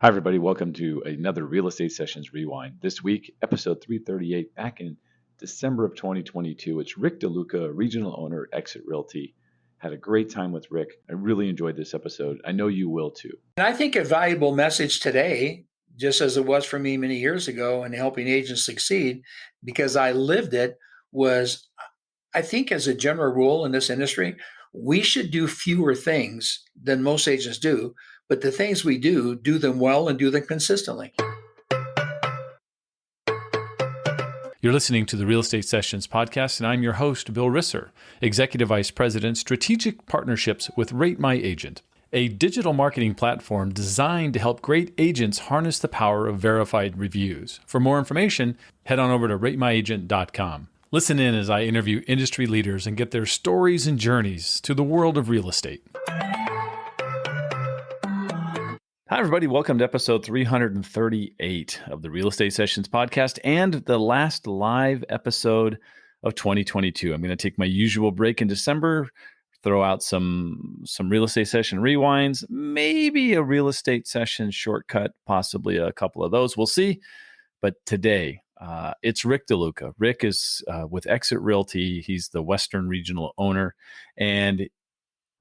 Hi, everybody. Welcome to another Real Estate Sessions Rewind. This week, episode 338, back in December of 2022. It's Rick DeLuca, regional owner at Exit Realty. Had a great time with Rick. I really enjoyed this episode. I know you will too. And I think a valuable message today, just as it was for me many years ago in helping agents succeed, because I lived it, was I think as a general rule in this industry, we should do fewer things than most agents do, but the things we do them well and do them consistently. You're listening to the Real Estate Sessions podcast, and I'm your host, Bill Risser, Executive Vice President, Strategic Partnerships with Rate My Agent, a digital marketing platform designed to help great agents harness the power of verified reviews. For more information, head on over to ratemyagent.com. Listen in as I interview industry leaders and get their stories and journeys to the world of real estate. Hi, everybody. Welcome to episode 338 of the Real Estate Sessions podcast and the last live episode of 2022. I'm going to take my usual break in December, throw out some real estate session rewinds, maybe a real estate session shortcut, possibly a couple of those. We'll see. But today, it's Rick DeLuca. Rick is with Exit Realty. He's the Western regional owner, and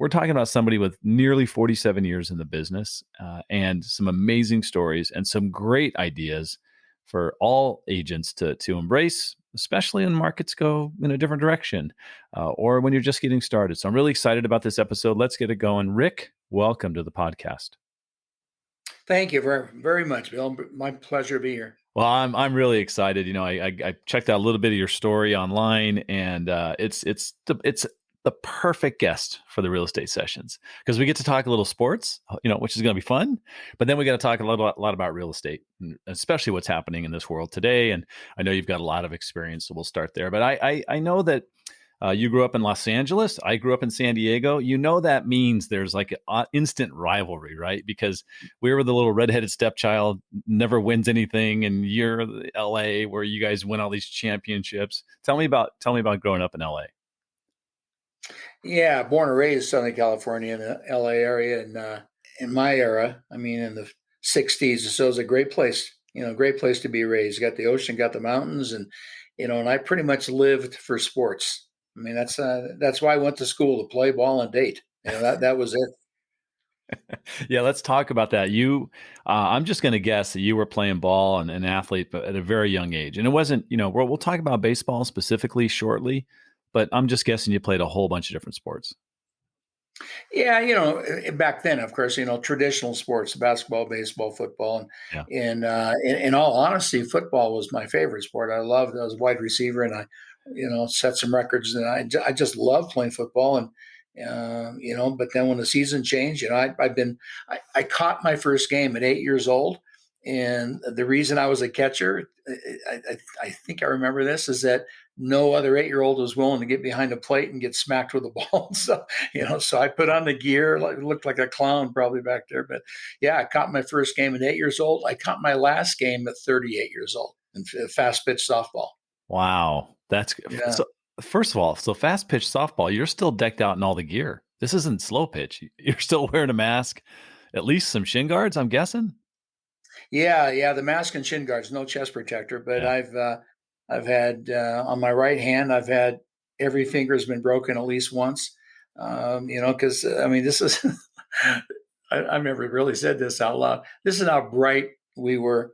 we're talking about somebody with nearly 47 years in the business and some amazing stories and some great ideas for all agents to embrace, especially when markets go in a different direction or when you're just getting started. So I'm really excited about this episode. Let's get it going. Rick, welcome to the podcast. Thank you very, very much, Bill. My pleasure to be here. Well, I'm really excited. You know, I checked out a little bit of your story online, and it's the perfect guest for the real estate sessions because we get to talk a little sports, which is going to be fun. But then we got to talk a lot about real estate, and especially what's happening in this world today. And I know you've got a lot of experience, so we'll start there. But I know that you grew up in Los Angeles. I grew up in San Diego. You know that means there's like an instant rivalry, right? Because we were the little redheaded stepchild, never wins anything, and you're LA where you guys win all these championships. Tell me about growing up in LA. Yeah, born and raised Southern California in the LA area, and in my era, I mean, in the '60s, so it was a great place. Great place to be raised. Got the ocean, got the mountains, and I pretty much lived for sports. I mean, that's why I went to school, to play ball and date. That was it. Yeah, let's talk about that. I'm just going to guess that you were playing ball and an athlete, but at a very young age. And it wasn't, we'll talk about baseball specifically shortly, but I'm just guessing you played a whole bunch of different sports. Yeah, back then, of course, traditional sports, basketball, baseball, football, and in all honesty, football was my favorite sport. I was a wide receiver, and I, set some records, and I just loved playing football. And but then when the season changed, I caught my first game at 8 years old, and the reason I was a catcher, I think I remember this, is that no other 8-year-old was willing to get behind a plate and get smacked with a ball. So, so I put on the gear, looked like a clown probably back there. But yeah, I caught my first game at 8 years old. I caught my last game at 38 years old in fast pitch softball. Wow. That's yeah. So first of all, so fast pitch softball, you're still decked out in all the gear. This isn't slow pitch. You're still wearing a mask, at least some shin guards, I'm guessing. Yeah, the mask and shin guards, no chest protector. But yeah. I've had on my right hand, I've had every finger's been broken at least once. Because this is I've never really said this out loud. This is how bright we were.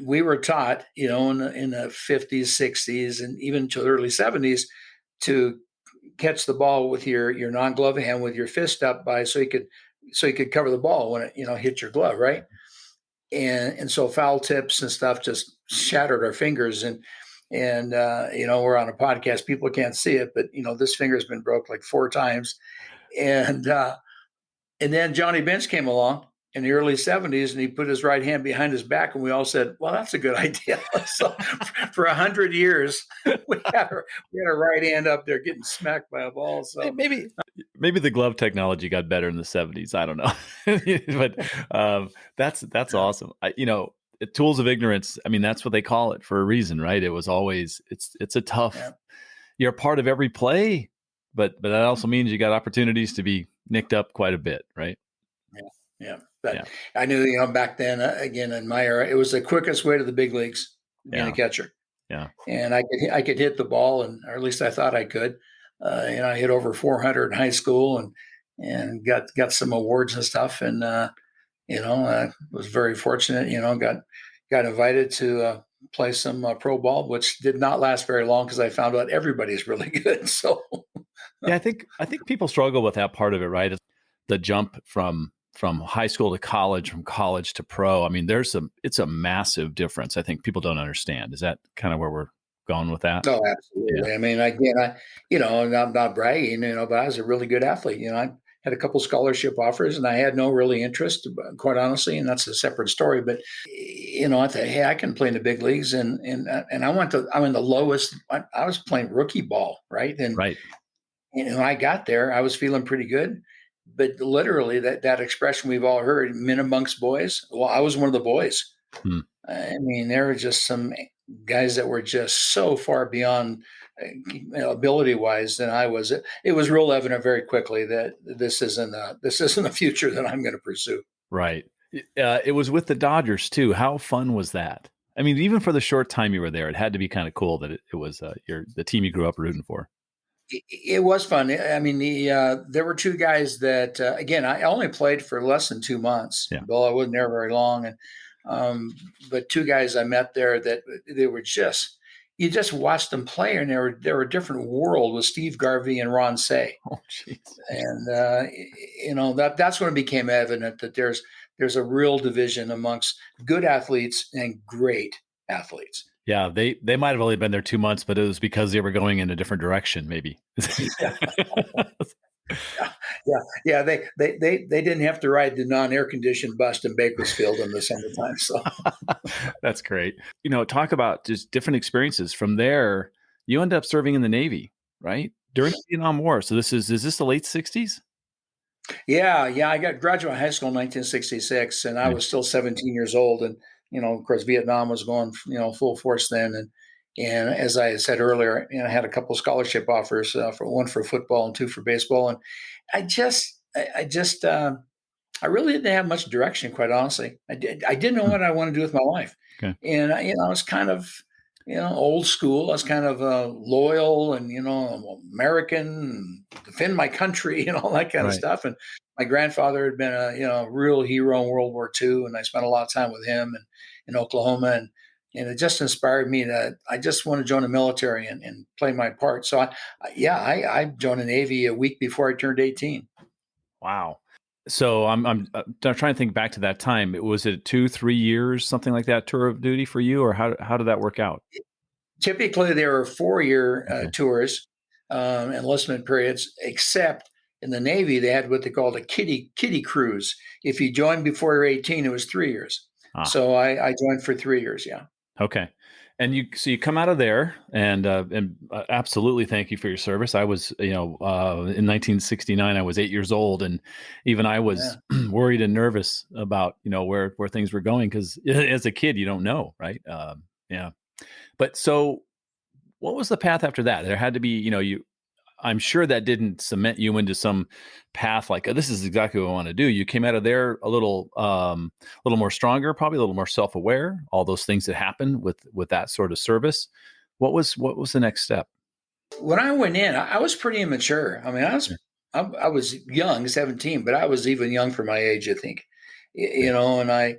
We were taught, in the 50s, 60s, and even to the early 70s, to catch the ball with your non-glove hand with your fist up so you could cover the ball when it hit your glove, right? And so foul tips and stuff just shattered our fingers. And we're on a podcast, people can't see it, but this finger's been broke like 4 times. And then Johnny Bench came along in the early 70s, and he put his right hand behind his back, and we all said, well, that's a good idea. So for 100 years, we had our right hand up there getting smacked by a ball. So maybe the glove technology got better in the 70s. I don't know. But that's awesome. Tools of ignorance. I mean, that's what they call it for a reason, right? It was always, it's a tough, you're a part of every play, but that also means you got opportunities to be nicked up quite a bit, right? Yeah. But Yeah. I knew, back then, again, in my era, it was the quickest way to the big leagues, being a Yeah. catcher. Yeah. And I could hit the ball, or at least I thought I could. I hit over 400 in high school, and got some awards and stuff. And was very fortunate. Got invited to play some pro ball, which did not last very long because I found out everybody's really good. So Yeah, I think people struggle with that part of it, right? It's the jump from high school to college, from college to pro. I mean, it's a massive difference. I think people don't understand. Is that kind of where we're going with that? no, Yeah. absolutely. I mean, again, and I'm not bragging, but I was a really good athlete. I had a couple scholarship offers, and I had no really interest, quite honestly, and that's a separate story. But I thought, hey, I can play in the big leagues, and I'm in the lowest. I was playing rookie ball, right? And Right. when I got there, I was feeling pretty good. But literally, that expression we've all heard, "men amongst boys." Well, I was one of the boys. Hmm. I mean, there were just some guys that were just so far beyond ability wise than I was. It was real evident very quickly that this isn't a future that I'm going to pursue. Right. It was with the Dodgers too. How fun was that? I mean, even for the short time you were there, it had to be kind of cool that it was the team you grew up rooting for. It was fun. I mean, there were two guys that again I only played for less than 2 months. Yeah. Bill, I wasn't there very long, and but two guys I met there that they were just you just watched them play, and they were a different world with Steve Garvey and Ron Say. Oh, jeez. And that's when it became evident that there's a real division amongst good athletes and great athletes. Yeah, they might have only been there 2 months, but it was because they were going in a different direction, maybe. Yeah, yeah, yeah. They didn't have to ride the non-air conditioned bus in Bakersfield in the summertime. So That's great. Talk about just different experiences. From there, you end up serving in the Navy, right? During the Vietnam War. So is this the late 60s? yeah. I got graduate high school in 1966, and I Right. was still 17 years old, and of course, Vietnam was going full force then, and as I said earlier, I had a couple scholarship offers for one for football and two for baseball, and I really didn't have much direction, quite honestly. I didn't know Hmm. what I wanted to do with my life, Okay. and I was kind of old school. I was kind of loyal and American, defend my country, and all that kind of Right. stuff. And my grandfather had been a real hero in World War II, and I spent a lot of time with him and in Oklahoma, and it just inspired me that I just want to join the military and play my part. So I joined the Navy a week before I turned 18. Wow. So I'm trying to think back to that time. Was it 2-3 years, something like that, tour of duty for you, or how did that work out? Typically, there are 4-year Okay. tours, enlistment periods, except in the Navy, they had what they called a kiddie cruise. If you joined before you're 18, it was 3 years. Ah. So I joined for 3 years. Yeah. Okay. And you come out of there and absolutely thank you for your service. I was, in 1969, I was 8 years old, and even I Yeah. was worried and nervous about, where things were going. Cause as a kid, you don't know. Right. Yeah. But so what was the path after that? There had to be, I'm sure that didn't cement you into some path like, "Oh, this is exactly what I want to do." You came out of there a little more stronger, probably a little more self-aware, all those things that happen with that sort of service. What was the next step? When I went in, I was pretty immature. I mean, Yeah. I was young, 17, but I was even young for my age, I think. Okay.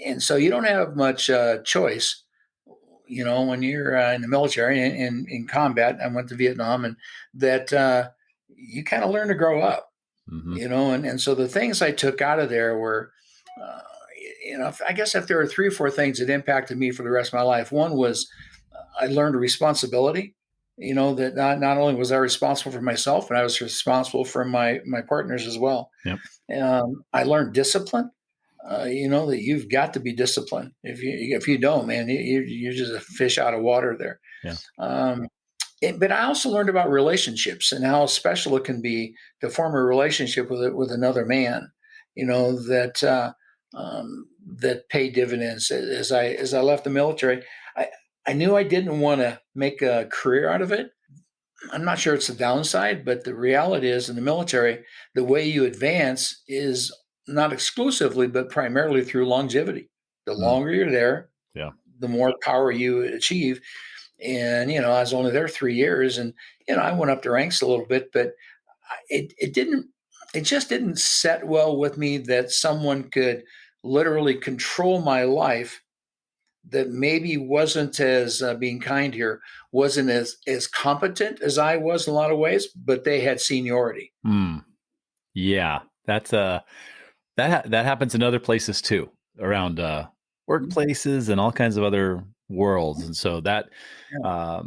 And so you don't have much choice when you're in the military and in combat. I went to Vietnam, and that you kind of learn to grow up, Hmm. and so the things I took out of there were, uh, I guess if there are three or four things that impacted me for the rest of my life, one was I learned responsibility. That not only was I responsible for myself, but I was responsible for my partners as well. Yep. I learned discipline. That you've got to be disciplined. If you don't, man, you're just a fish out of water there. Yeah. Um, but I also learned about relationships and how special it can be to form a relationship with another man. That that pay dividends. As I left the military, I I knew I didn't want to make a career out of it. I'm not sure it's the downside, but the reality is in the military, the way you advance is not exclusively, but primarily through longevity. The longer you're there, Yeah. the more power you achieve. And, I was only there 3 years, and, I went up the ranks a little bit, but it just didn't set well with me that someone could literally control my life, that maybe wasn't as being kind here, wasn't as competent as I was in a lot of ways, but they had seniority. Yeah, that's that happens in other places too, around workplaces and all kinds of other worlds, and so that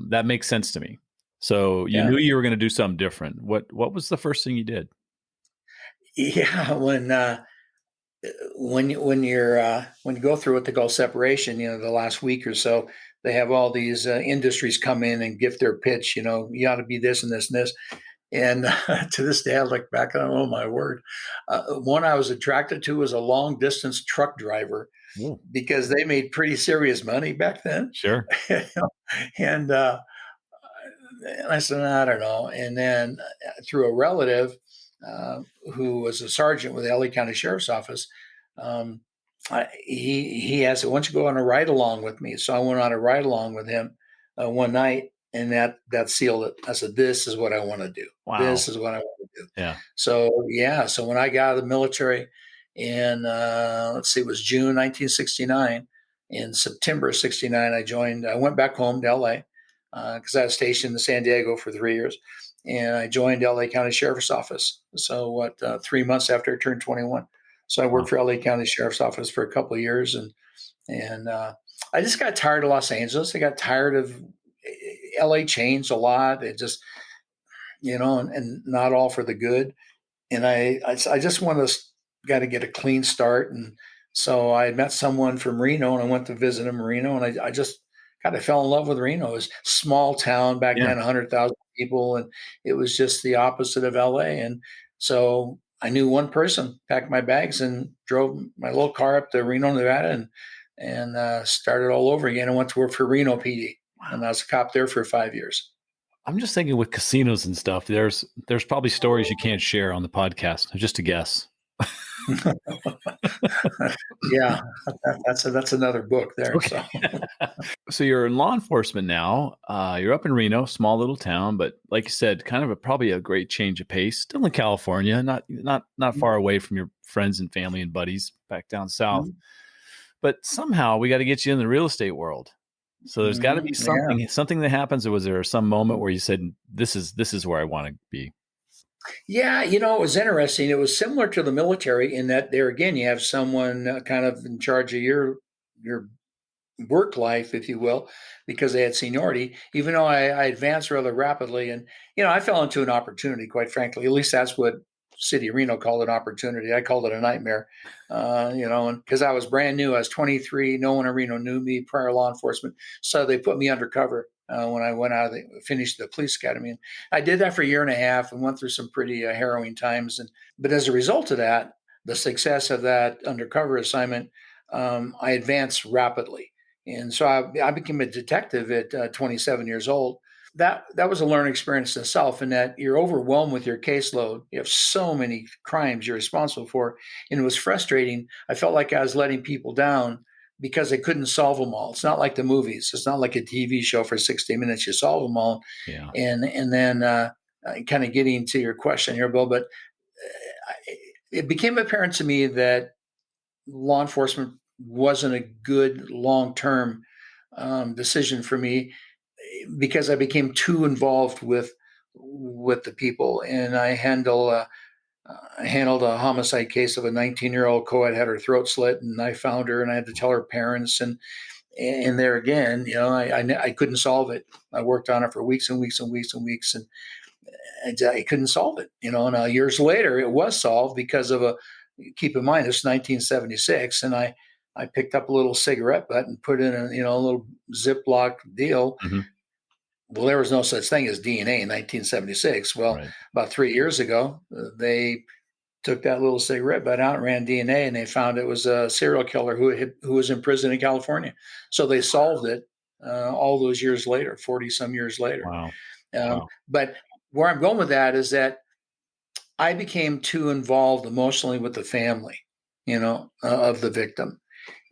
that makes sense to me. So you Yeah. knew you were going to do something different. What was the first thing you did? Yeah. When you go through what they call separation, the last week or so, they have all these industries come in and give their pitch. You ought to be this and this and this. And to this day, I look back and oh my word, one I was attracted to was a long distance truck driver, Ooh, because they made pretty serious money back then. sure. and I said, I don't know. And then through a relative who was a sergeant with the LA County Sheriff's Office, um, he asked, "Why don't you go on a ride along with me?" So I went on a ride along with him one night, and that sealed it. I said, "This is what I want to do. Wow. This is what I want to do." Yeah. So yeah, so when I got out of the military in let's see, it was June 1969. In September of '69, I went back home to LA because I was stationed in San Diego for 3 years, and I joined LA County Sheriff's Office. So 3 months after I turned 21. So I worked Wow. for LA County Sheriff's Office for a couple of years, and I just got tired of Los Angeles. I got tired of LA changed a lot. It just and not all for the good. And I just got to get a clean start. And so I met someone from Reno, and I went to visit him in Reno, and I just kind of fell in love with Reno. It was a small town back Yeah. then, 100,000 people, and it was just the opposite of LA. And so I knew one person, packed my bags, and drove my little car up to Reno, Nevada, and started all over again. I went to work for Reno PD, and I was a cop there for 5 years. I'm just thinking with casinos and stuff, there's probably stories you can't share on the podcast. Just a guess. Yeah, that's another book there. Okay. So you're in law enforcement now. You're up in Reno, small little town, but like you said, kind of probably a great change of pace. Still in California, not far away from your friends and family and buddies back down south. But somehow we got to get you in the real estate world. So there's got to be Yeah. something that happens. Or was there some moment where you said, "This is where I want to be"? Yeah, it was interesting. It was similar to the military in that there again, you have someone kind of in charge of your work life, if you will, because they had seniority. Even though I advanced rather rapidly, and I fell into an opportunity. Quite frankly, at least that's what City of Reno called an opportunity. I called it a nightmare. And because I was brand new, I was 23. No one in Reno knew me, prior law enforcement, so they put me undercover when I went out. Finished the police academy, and I did that for a year and a half, and went through some pretty harrowing times. But as a result of that, the success of that undercover assignment, I advanced rapidly. And so I became a detective at 27 years old. That was a learning experience in itself, in that you're overwhelmed with your caseload. You have so many crimes you're responsible for, and it was frustrating. I felt like I was letting people down because I couldn't solve them all. It's not like the movies. It's not like a TV show for 60 minutes you solve them all. Yeah. And then kind of getting to your question here, Bill, but it became apparent to me that law enforcement wasn't a good long-term decision for me, because I became too involved with the people. And I handled a homicide case of a 19-year-old co-ed had her throat slit, and I found her, and I had to tell her parents. And there again, I couldn't solve it. I worked on it for weeks and weeks and weeks and weeks, and I couldn't solve it. And years later, it was solved because of keep in mind, it's 1976, and I picked up a little cigarette butt and put in a little Ziploc deal. Mm-hmm. Well, there was no such thing as DNA in 1976. Well, Right. about 3 years ago, they took that little cigarette butt out and ran DNA, and they found it was a serial killer who was in prison in California. So they solved it all those years later, 40 some years later. Wow. But where I'm going with that is that I became too involved emotionally with the family. of the victim.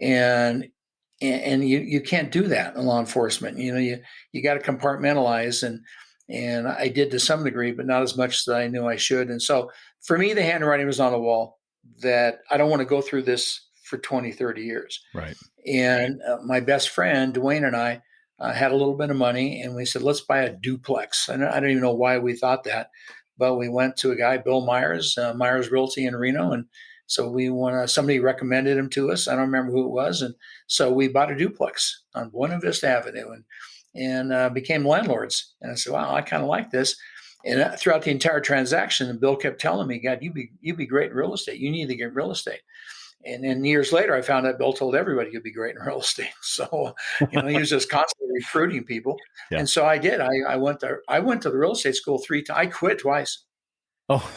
And you can't do that in law enforcement. You got to compartmentalize, and I did to some degree, but not as much as I knew I should. And so for me, the handwriting was on the wall that I don't want to go through this for 20, 30 years. Right. And my best friend, Dwayne, and I had a little bit of money, and we said, let's buy a duplex. And I don't even know why we thought that, but we went to a guy, Bill Myers, Myers Realty in Reno. And so somebody recommended him to us. I don't remember who it was. And so we bought a duplex on Buena Vista Avenue and became landlords. And I said, wow, I kind of like this. And throughout the entire transaction, Bill kept telling me, God, you'd be great in real estate. You need to get real estate. And then years later, I found out Bill told everybody you'd be great in real estate. So, he was just constantly recruiting people. Yeah. And so I did. I went to the real estate school 3 times. I quit twice. Oh,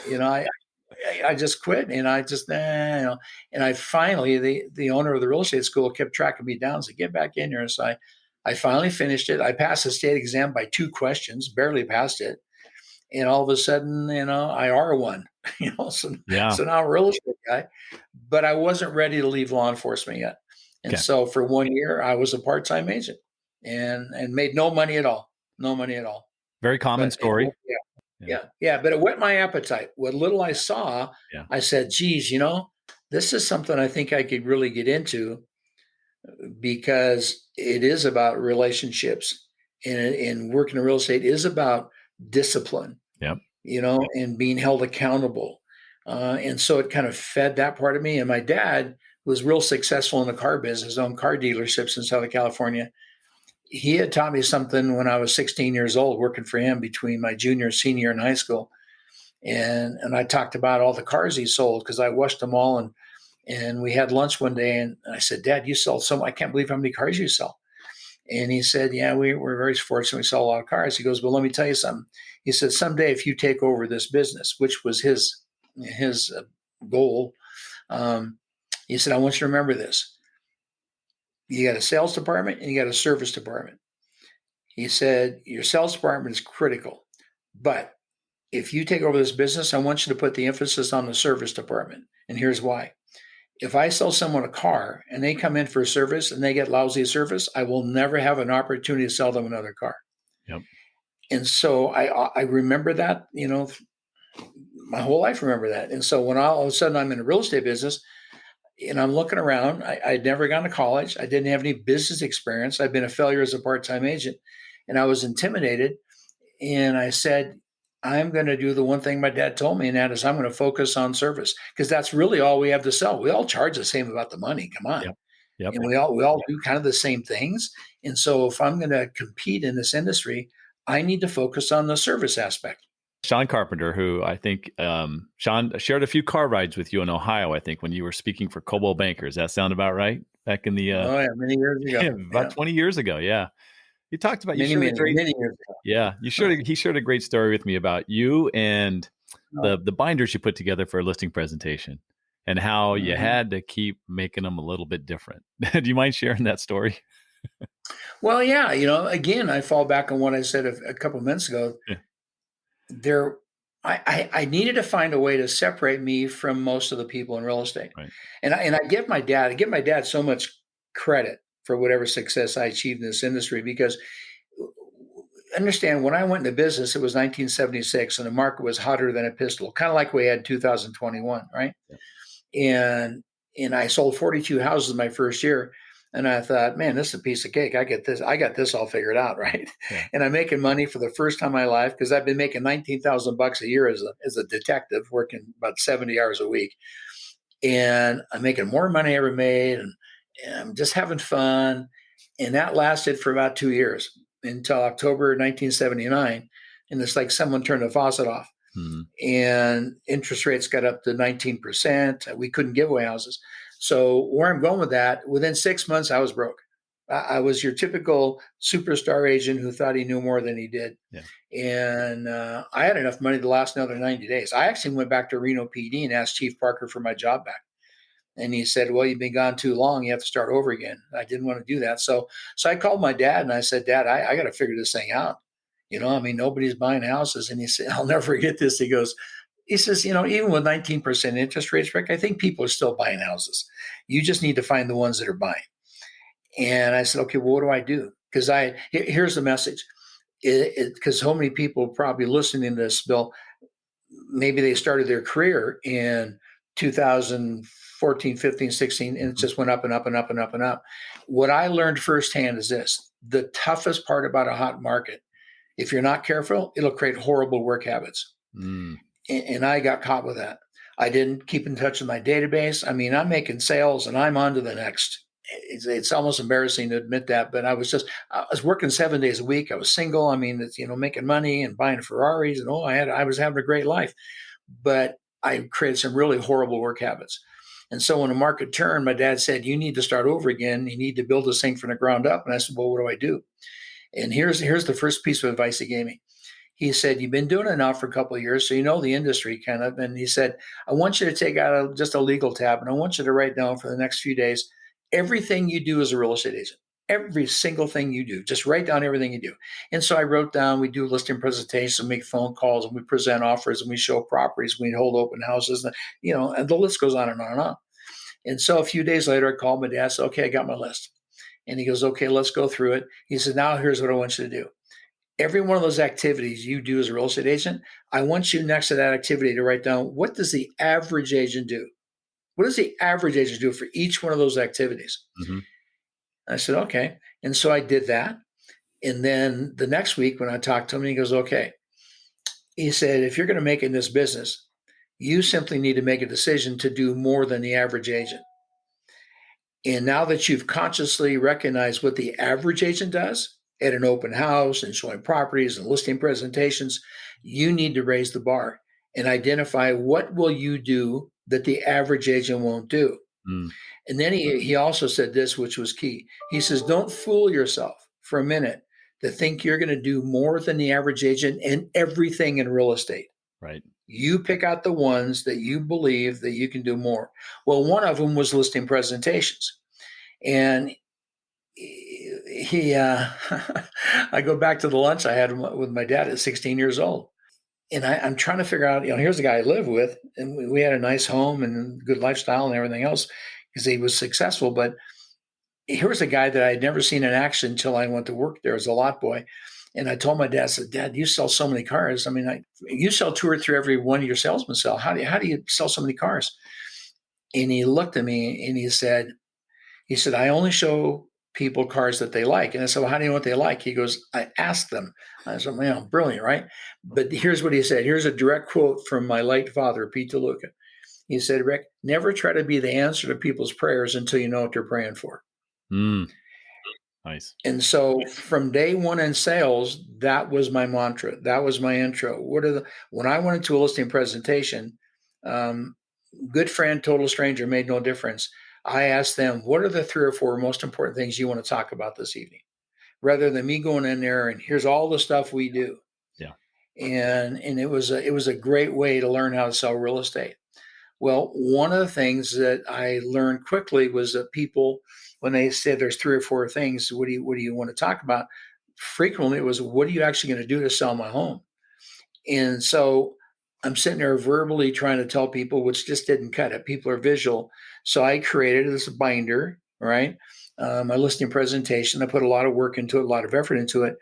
I just quit, and I just, and I finally, the owner of the real estate school kept tracking me down and said, get back in here. So I finally finished it. I passed the state exam by 2 questions, barely passed it. And all of a sudden, I R1, so now I'm a real estate guy, but I wasn't ready to leave law enforcement yet. And so for 1 year, I was a part-time agent and made no money at all. No money at all. Very common story. Yeah. But it whet my appetite. What little I saw, I said, geez, this is something I think I could really get into, because it is about relationships, and working in real estate is about discipline. Yep. And being held accountable. And so it kind of fed that part of me. And my dad was real successful in the car business, his own car dealerships in Southern California. He had taught me something when I was 16 years old, working for him between my junior and senior in high school. And I talked about all the cars he sold, because I watched them all. And we had lunch one day, and I said, Dad, you sell I can't believe how many cars you sell. And he said, yeah, we're very fortunate. We sell a lot of cars. He goes, well, let me tell you something. He said, someday if you take over this business, which was his goal, he said, I want you to remember this. You got a sales department and you got a service department. He said, your sales department is critical, but if you take over this business, I want you to put the emphasis on the service department. And here's why. If I sell someone a car and they come in for a service and they get lousy service, I will never have an opportunity to sell them another car. Yep. And so I remember that, my whole life remember that. And so when all of a sudden I'm in a real estate business and I'm looking around, I'd never gone to college. I didn't have any business experience. I'd been a failure as a part-time agent, and I was intimidated. And I said, I'm going to do the one thing my dad told me, and that is I'm going to focus on service, because that's really all we have to sell. We all charge the same about the money. Come on. Yep. And we all do kind of the same things. And so if I'm going to compete in this industry, I need to focus on the service aspect. Sean Carpenter, who I think Sean shared a few car rides with you in Ohio, I think, when you were speaking for Coldwell Banker. Does that sound about right? Back in the many years ago. About 20 years ago. Yeah. You talked about many years ago. Yeah. He shared a great story with me about you and the binders you put together for a listing presentation, and how you had to keep making them a little bit different. Do you mind sharing that story? Well, yeah. Again, I fall back on what I said a couple of minutes ago. Yeah. I needed to find a way to separate me from most of the people in real estate. Right. And I give my dad so much credit for whatever success I achieved in this industry, because understand, when I went into business, it was 1976 and the market was hotter than a pistol, kind of like we had in 2021. Right. Yeah. And I sold 42 houses my first year. And I thought, man, this is a piece of cake. I got this all figured out. Right. Yeah. And I'm making money for the first time in my life, because I've been making $19,000 a year as a detective, working about 70 hours a week. And I'm making more money I ever made. And I'm just having fun. And that lasted for about 2 years, until October 1979. And it's like someone turned the faucet off. Mm-hmm. And interest rates got up to 19%. We couldn't give away houses. So where I'm going with that, within 6 months, I was broke. I was your typical superstar agent who thought he knew more than he did. Yeah. And I had enough money to last another 90 days. I actually went back to Reno PD and asked Chief Parker for my job back. And he said, well, you've been gone too long. You have to start over again. I didn't want to do that. So I called my dad and I said, Dad, I got to figure this thing out. Nobody's buying houses. And he said, I'll never forget this. He goes, he says, even with 19% interest rates, Rick, I think people are still buying houses. You just need to find the ones that are buying. And I said, okay, well, what do I do? Because here's the message. Because so many people probably listening to this, Bill, maybe they started their career in 2014, 15, 16, and it just went up and up and up and up and up. What I learned firsthand is this: the toughest part about a hot market, if you're not careful, it'll create horrible work habits. And I got caught with that. I didn't keep in touch with my database. I mean, I'm making sales and I'm on to the next. It's almost embarrassing to admit that, but I was working 7 days a week. I was single. I mean, it's, making money and buying Ferraris, and I was having a great life, but I created some really horrible work habits. And so when the market turned, my dad said, you need to start over again. You need to build this thing from the ground up. And I said, well, what do I do? And here's the first piece of advice he gave me. He said, you've been doing it now for a couple of years, so you know the industry kind of. And he said, I want you to take out just a legal tab, and I want you to write down for the next few days everything you do as a real estate agent. Every single thing you do, just write down everything you do. And so I wrote down, we do listing presentations, make phone calls, and we present offers, and we show properties, we hold open houses, and, and the list goes on and on and on. And so a few days later, I called my dad, said, okay, I got my list. And he goes, okay, let's go through it. He said, now here's what I want you to do. Every one of those activities you do as a real estate agent, I want you next to that activity to write down, what does the average agent do? What does the average agent do for each one of those activities? Mm-hmm. I said, okay. And so I did that. And then the next week when I talked to him, he goes, okay. He said, if you're going to make it in this business, you simply need to make a decision to do more than the average agent. And now that you've consciously recognized what the average agent does at an open house and showing properties and listing presentations, you need to raise the bar and identify what will you do that the average agent won't do. And then he also said this, which was key. He says, don't fool yourself for a minute to think you're going to do more than the average agent in everything in real estate. Right. You pick out the ones that you believe that you can do more. Well, one of them was listing presentations. And I go back to the lunch I had with my dad at 16 years old. And I'm trying to figure out, here's the guy I live with, and we had a nice home and good lifestyle and everything else because he was successful. But here's a guy that I had never seen in action until I went to work there as a lot boy. And I told my dad, I said, Dad, you sell so many cars. I mean, you sell 2 or 3 every one of your salesmen sell. How do you sell so many cars? And he looked at me and he said, I only show people cars that they like. And I said, well, how do you know what they like? He goes, I asked them. I said, man, brilliant, right? But here's what he said. Here's a direct quote from my late father, Pete DeLuca. He said, Rick, never try to be the answer to people's prayers until you know what they're praying for. Nice. And so from day one in sales, that was my mantra. That was my intro. When I went into a listing presentation, good friend, total stranger, made no difference. I asked them, what are the 3 or 4 most important things you want to talk about this evening? Rather than me going in there and here's all the stuff we do. Yeah. And it was a great way to learn how to sell real estate. Well, one of the things that I learned quickly was that people, when they said there's 3 or 4 things, what do you want to talk about? Frequently it was, what are you actually going to do to sell my home? And so I'm sitting there verbally trying to tell people, which just didn't cut it. People are visual. So I created this binder, right? My listing presentation. I put a lot of work into it, a lot of effort into it.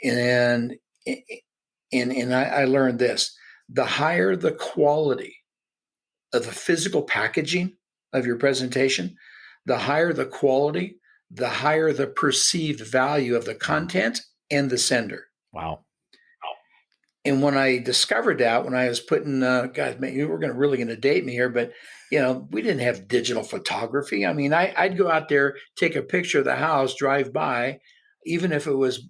And I learned this: the higher the quality of the physical packaging of your presentation, the higher the quality, the higher the perceived value of the content and the sender. Wow. And when I discovered that, when I was putting, God, man, you were really going to date me here, but we didn't have digital photography. I mean, I'd go out there, take a picture of the house, drive by, even if it was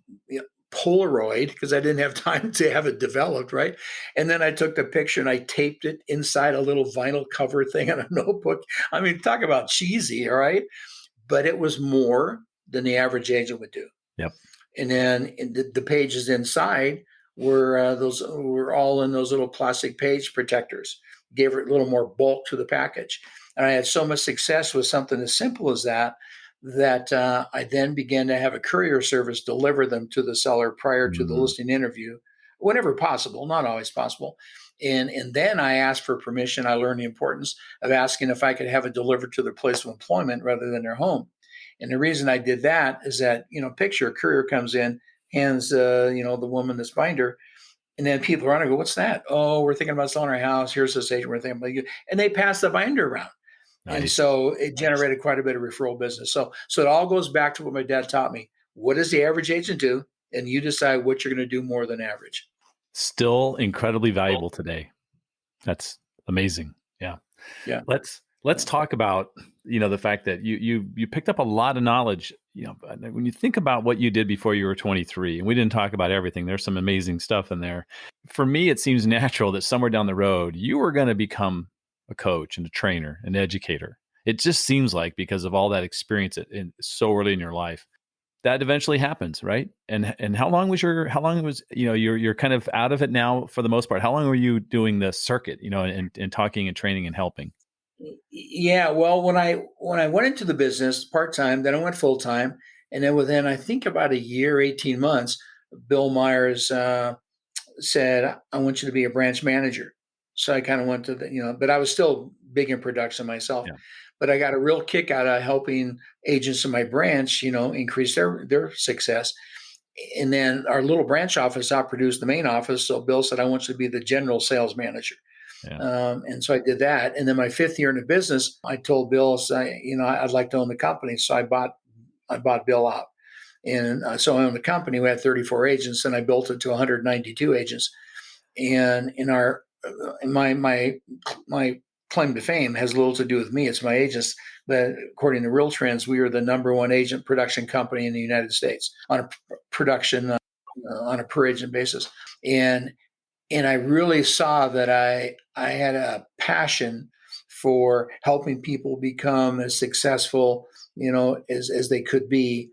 Polaroid, because I didn't have time to have it developed, right? And then I took the picture and I taped it inside a little vinyl cover thing on a notebook. I mean, talk about cheesy, all right? But it was more than the average agent would do. Yep. And then the pages inside were all in those little plastic page protectors, gave it a little more bulk to the package. And I had so much success with something as simple as that I then began to have a courier service deliver them to the seller prior to the listing interview, whenever possible, not always possible. And then I asked for permission. I learned the importance of asking if I could have it delivered to their place of employment rather than their home. And the reason I did that is that, picture a courier comes in, hands, the woman this binder, and then people around and go, "What's that?" "Oh, we're thinking about selling our house. Here's this agent. We're thinking about you." And they pass the binder around. And Nice. so it generated quite a bit of referral business. So it all goes back to what my dad taught me. What does the average agent do? And you decide what you're going to do more than average. Still incredibly valuable today. That's amazing. Yeah. Yeah. Let's talk about, the fact that you picked up a lot of knowledge. When you think about what you did before you were 23, and we didn't talk about everything, there's some amazing stuff in there. For me, it seems natural that somewhere down the road, you were going to become a coach and a trainer, an educator. It just seems like, because of all that experience so early in your life, that eventually happens, right? And how long was you're kind of out of it now for the most part. How long were you doing the circuit, and talking and training and helping? Yeah, well, when I went into the business part-time, then I went full-time, and then within, I think, about a year, 18 months, Bill Myers said, "I want you to be a branch manager." So I kind of went to but I was still big in production myself. Yeah. But I got a real kick out of helping agents in my branch, increase their success. And then our little branch office outproduced the main office. So Bill said, "I want you to be the general sales manager." Yeah. And so I did that. And then my 5th year in the business, I told Bill, I'd like to own the company. So I bought Bill out. And so I owned the company. We had 34 agents, and I built it to 192 agents. And my claim to fame has little to do with me. It's my agents. But according to Real Trends, we are the #1 agent production company in the United States on a production on a per agent basis. And I really saw that I had a passion for helping people become as successful, as they could be.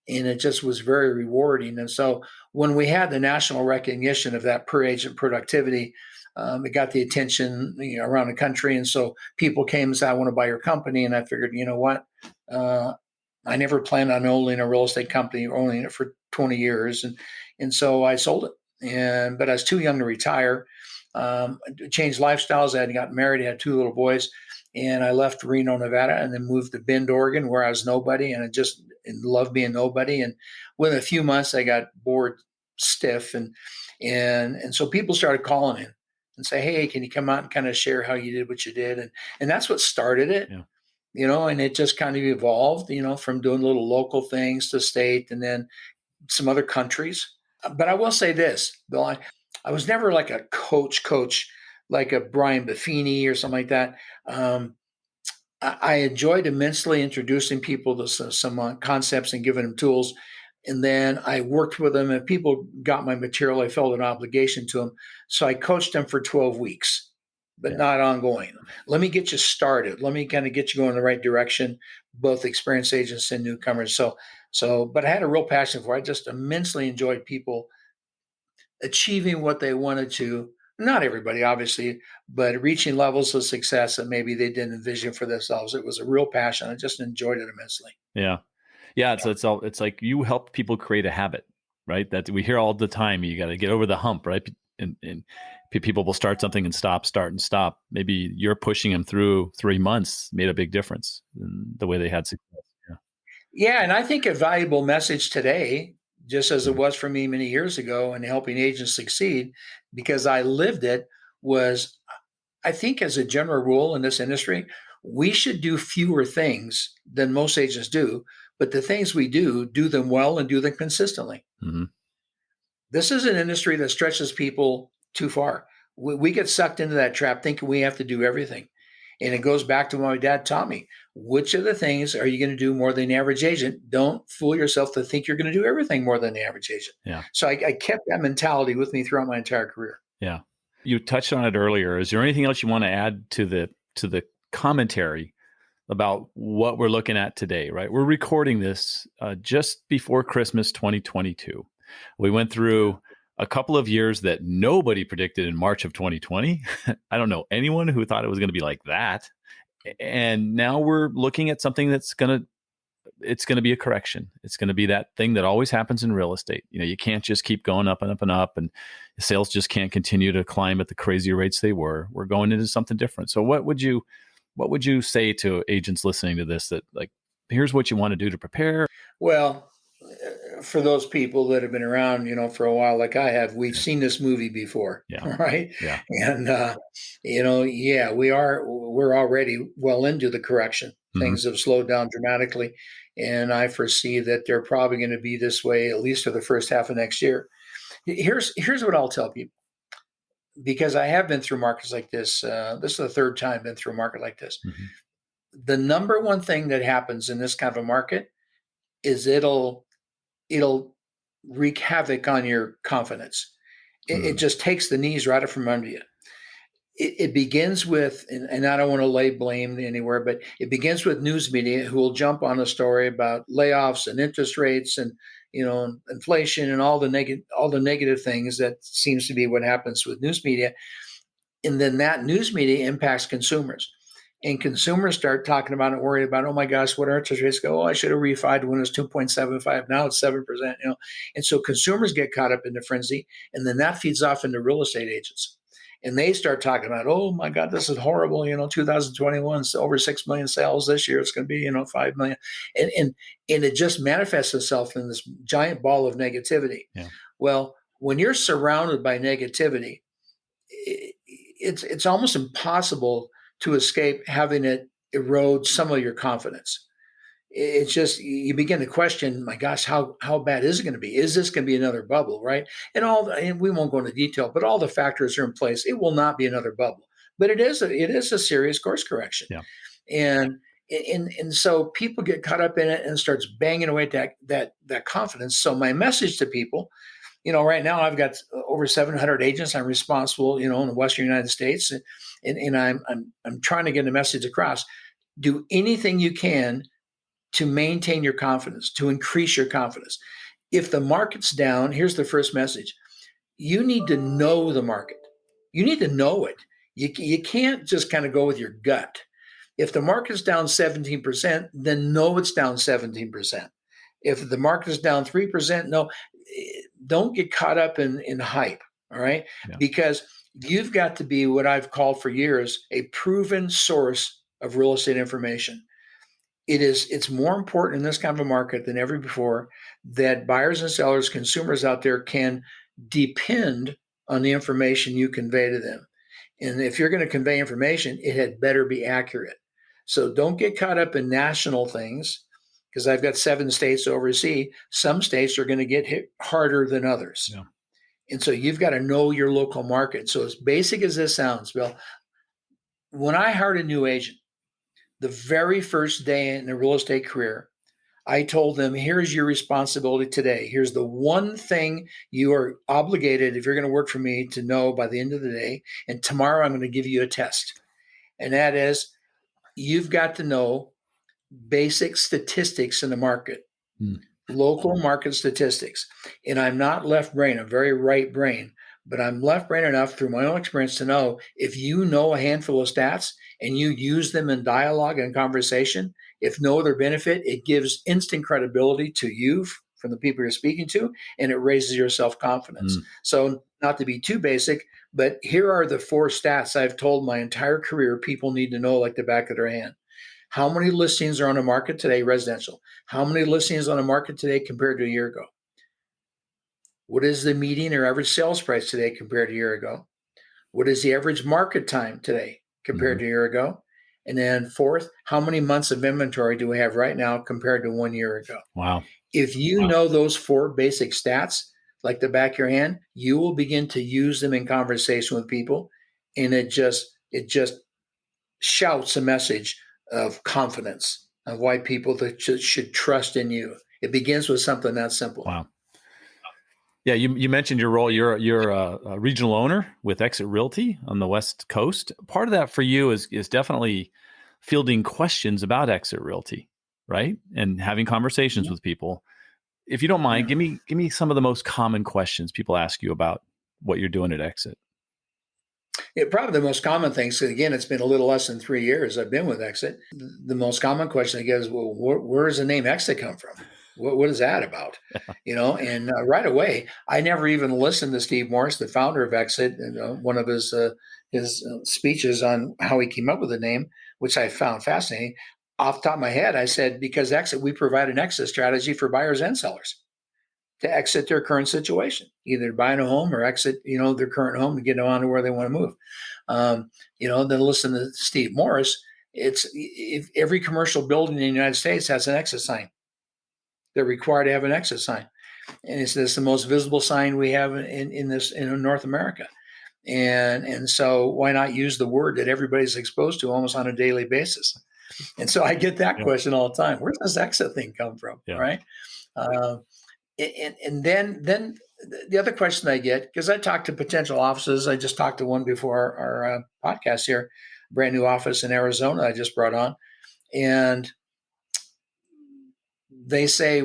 And it just was very rewarding. And so when we had the national recognition of that per agent productivity, it got the attention around the country. And so people came and said, "I want to buy your company." And I figured, you know what? I never planned on owning a real estate company, owning it for 20 years. And so I sold it. But I was too young to retire. Changed lifestyles. I had gotten married. I had 2 little boys. And I left Reno, Nevada, and then moved to Bend, Oregon, where I was nobody. And I just loved being nobody. And within a few months, I got bored stiff. And so people started calling in and say, "Hey, can you come out and kind of share how you did what you did?" And that's what started it. Yeah. And it just kind of evolved, from doing little local things to state and then some other countries. But I will say this, Bill, I was never like a coach, like a Brian Buffini or something like that. I enjoyed immensely introducing people to some concepts and giving them tools. And then I worked with them, and people got my material. I felt an obligation to them. So I coached them for 12 weeks, but not ongoing. Let me get you started. Let me kind of get you going in the right direction, both experienced agents and newcomers. But I had a real passion for it. I just immensely enjoyed people achieving what they wanted to. Not everybody, obviously, but reaching levels of success that maybe they didn't envision for themselves. It was a real passion. I just enjoyed it immensely. Yeah. Yeah. It's like you help people create a habit, right? That we hear all the time. You got to get over the hump, right? And people will start something and start and stop. Maybe you're pushing them through 3 months made a big difference in the way they had success. Yeah. Yeah. And I think a valuable message today, just as it was for me many years ago in helping agents succeed, because I lived it, was I think as a general rule in this industry, we should do fewer things than most agents do. But the things we do them well and do them consistently. Mm-hmm. This is an industry that stretches people too far. We get sucked into that trap thinking we have to do everything. And it goes back to what my dad taught me. Which of the things are you going to do more than the average agent? Don't fool yourself to think you're going to do everything more than the average agent. Yeah. So I kept that mentality with me throughout my entire career. Yeah. You touched on it earlier. Is there anything else you want to add to the commentary about what we're looking at today, right? We're recording this just before Christmas 2022. We went through a couple of years that nobody predicted in March of 2020. I don't know anyone who thought it was going to be like that. And now we're looking at something that's going to it's going to be a correction. It's going to be that thing that always happens in real estate. You can't just keep going up and up and up, and sales just can't continue to climb at the crazy rates they were. We're going into something different. So what would you say to agents listening to this, that like, here's what you want to do to prepare? Well, for those people that have been around, for a while, like I have, we've seen this movie before, right? Yeah. And we're already well into the correction. Things have slowed down dramatically, and I foresee that they're probably going to be this way at least for the first half of next year. Here's what I'll tell people, because I have been through markets like this. This is the third time I've been through a market like this. The number one thing that happens in this kind of a market is it'll wreak havoc on your confidence. It just takes the knees right up from under you. It begins with, and I don't want to lay blame anywhere, but it begins with news media who will jump on a story about layoffs and interest rates and inflation and all the negative things. That seems to be what happens with news media, and then that news media impacts consumers. And consumers start talking about it, worried about, oh my gosh, what are interest rates go? Oh, I should have refied when it was 2.75. Now it's 7%. And so consumers get caught up in the frenzy, and then that feeds off into real estate agents, and they start talking about, oh my God, this is horrible. 2021, over 6 million sales this year. It's going to be 5 million, and it just manifests itself in this giant ball of negativity. Yeah. Well, when you're surrounded by negativity, it's almost impossible to escape having it erode some of your confidence. It's just, you begin to question, my gosh, how bad is it going to be? Is this going to be another bubble, right? And we won't go into detail, but all the factors are in place. It will not be another bubble, but it is a serious course correction. Yeah. And so people get caught up in it and starts banging away at that confidence. So my message to people, right now I've got over 700 agents I'm responsible, in the Western United States. And I'm trying to get a message across. Do anything you can to maintain your confidence, to increase your confidence. If the market's down, here's the first message. You need to know the market. You need to know it. You can't just kind of go with your gut. If the market's down 17%, then know it's down 17%. If the market is down 3%, no, don't get caught up in hype, all right? Yeah. Because you've got to be what I've called for years a proven source of real estate information. It's more important in this kind of a market than ever before that buyers and sellers, consumers out there can depend on the information you convey to them. And if you're going to convey information, it had better be accurate. So don't get caught up in national things, because I've got 7 states to oversee. Some states are going to get hit harder than others. Yeah. And so you've got to know your local market. So as basic as this sounds, Bill, when I hired a new agent, the very first day in a real estate career, I told them, here's your responsibility today. Here's the one thing you are obligated, if you're going to work for me, to know by the end of the day. And tomorrow I'm going to give you a test. And that is, you've got to know basic statistics in the market, local market statistics. And I'm not left brain, I'm very right brain, but I'm left brain enough through my own experience to know if you know a handful of stats and you use them in dialogue and conversation, if no other benefit, it gives instant credibility to you from the people you're speaking to, and it raises your self-confidence. So not to be too basic, but here are the 4 stats I've told my entire career people need to know like the back of their hand. How many listings are on the market today, residential? How many listings on the market today compared to a year ago? What is the median or average sales price today compared to a year ago? What is the average market time today compared to a year ago? And then 4th, how many months of inventory do we have right now compared to 1 year ago? Wow. If you know those 4 basic stats like the back of your hand, you will begin to use them in conversation with people, and it just shouts a message of confidence of why people that should trust in you. It begins with something that simple. Wow. Yeah, you mentioned your role. You're a regional owner with Exit Realty on the West Coast. Part of that for you is definitely fielding questions about Exit Realty, right? And having conversations with people. If you don't mind, give me some of the most common questions people ask you about what you're doing at Exit. Probably the most common thing, so again, it's been a little less than 3 years I've been with Exit. The most common question I get is, well, where does the name Exit come from? What is that about? And right away, I never even listened to Steve Morris, the founder of Exit, and one of his speeches on how he came up with the name, which I found fascinating. Off the top of my head, I said, because Exit, we provide an exit strategy for buyers and sellers to exit their current situation, either buying a home or exit, their current home to get on to where they want to move. Then listen to Steve Morris. If every commercial building in the United States has an exit sign. They're required to have an exit sign. And it's the most visible sign we have in North America. And so why not use the word that everybody's exposed to almost on a daily basis? And so I get that question all the time. Where does this exit thing come from? Yeah. Right. And then the other question I get, because I talk to potential offices, I just talked to one before our podcast here, brand new office in Arizona I just brought on. And they say,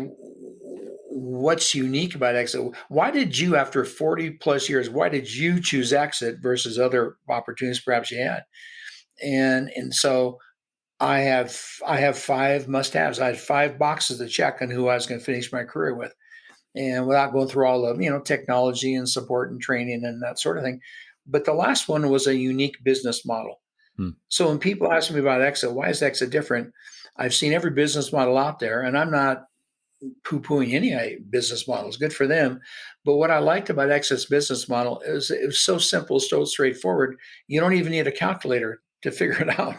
what's unique about Exit? Why did you, after 40 plus years, why did you choose Exit versus other opportunities perhaps you had? And so I have 5 must-haves. I had 5 boxes to check on who I was going to finish my career with. And without going through all of, technology and support and training and that sort of thing. But the last one was a unique business model. So when people ask me about Exit, why is Exit different? I've seen every business model out there, and I'm not poo-pooing any business model. It's good for them. But what I liked about Exit's business model is it was so simple, so straightforward. You don't even need a calculator to figure it out.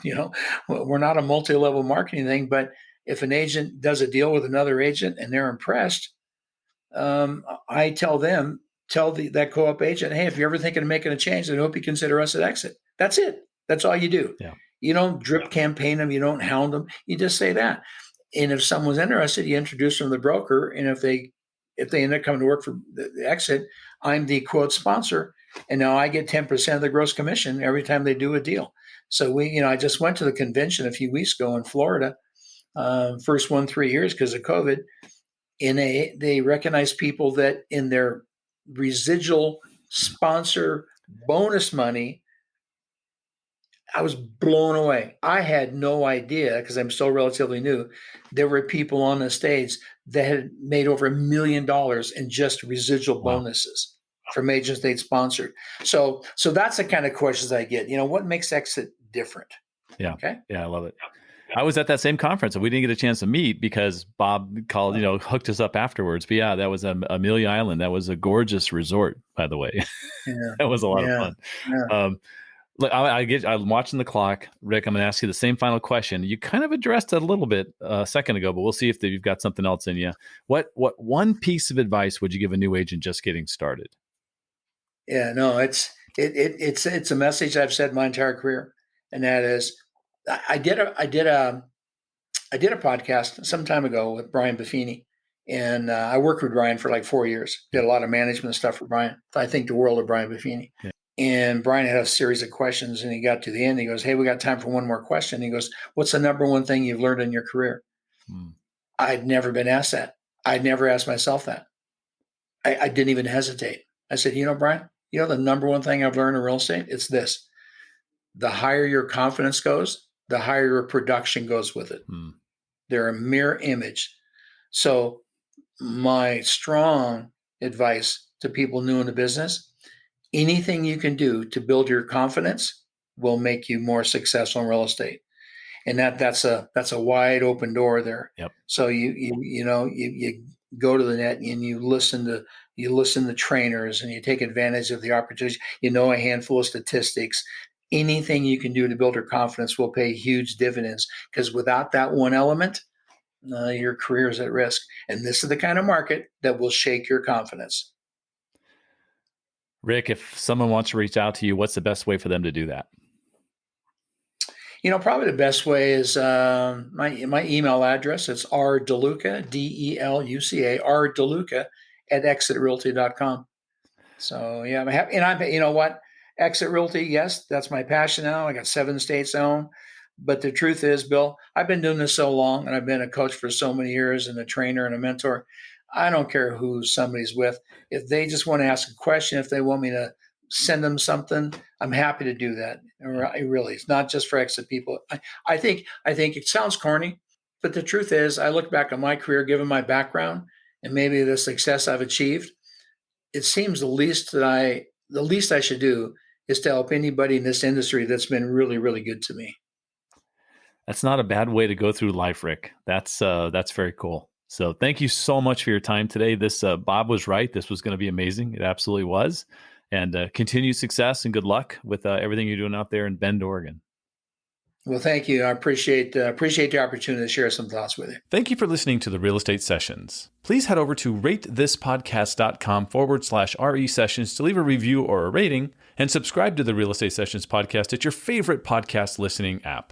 We're not a multi-level marketing thing, but if an agent does a deal with another agent and they're impressed, I tell that co-op agent, hey, if you're ever thinking of making a change, I hope you consider us at Exit. That's it. That's all you do. Yeah. You don't drip campaign them. You don't hound them. You just say that. And if someone's interested, you introduce them to the broker. And if they end up coming to work for the Exit, I'm the quote sponsor. And now I get 10% of the gross commission every time they do a deal. So I just went to the convention a few weeks ago in Florida, first one 3 years because of COVID. And they recognize people that in their residual sponsor bonus money, I was blown away. I had no idea, because I'm still relatively new, there were people on the stage that had made over $1 million in just residual bonuses from agents they'd sponsored. So that's the kind of questions I get. What makes Exit different? Yeah. Okay. Yeah, I love it. I was at that same conference and we didn't get a chance to meet because Bob called, hooked us up afterwards. But yeah, that was Amelia Island. That was a gorgeous resort, by the way. Yeah. That was a lot of fun. Yeah. Look, I'm watching the clock. Rick, I'm going to ask you the same final question. You kind of addressed it a little bit a second ago, but we'll see if you've got something else in you. What one piece of advice would you give a new agent just getting started? Yeah, no, it's a message I've said my entire career, and that is, I did a podcast some time ago with Brian Buffini, and I worked with Brian for like 4 years. Did a lot of management stuff for Brian. I think the world of Brian Buffini. Yeah. And Brian had a series of questions, and he got to the end. He goes, "Hey, we got time for one more question." He goes, "What's the number one thing you've learned in your career?" I'd never been asked that. I'd never asked myself that. I didn't even hesitate. I said, Brian, the number one thing I've learned in real estate, it's this: the higher your confidence goes, the higher your production goes with it. They're a mirror image. So my strong advice to people new in the business, anything you can do to build your confidence will make you more successful in real estate. And that's a wide open door there. Yep. So you go to the net and you listen to trainers and you take advantage of the opportunities. A handful of statistics. Anything you can do to build your confidence will pay huge dividends, because without that one element, your career is at risk. And this is the kind of market that will shake your confidence. Rick, if someone wants to reach out to you, what's the best way for them to do that? Probably the best way is my email address. It's rdeluca, DELUCA, rdeluca @exitrealty.com. So yeah, I'm happy. And you know what? Exit Realty, yes, that's my passion now. I got 7 states owned. But the truth is, Bill, I've been doing this so long, and I've been a coach for so many years and a trainer and a mentor. I don't care who somebody's with. If they just want to ask a question, if they want me to send them something, I'm happy to do that. Really, it's not just for exit people. I think it sounds corny, but the truth is, I look back on my career, given my background and maybe the success I've achieved, it seems the least I should do is to help anybody in this industry that's been really, really good to me. That's not a bad way to go through life, Rick. That's very cool. So thank you so much for your time today. This Bob was right. This was going to be amazing. It absolutely was. And continued success and good luck with everything you're doing out there in Bend, Oregon. Well, thank you. I appreciate the opportunity to share some thoughts with you. Thank you for listening to the Real Estate Sessions. Please head over to ratethispodcast.com/RE sessions to leave a review or a rating, and subscribe to the Real Estate Sessions podcast at your favorite podcast listening app.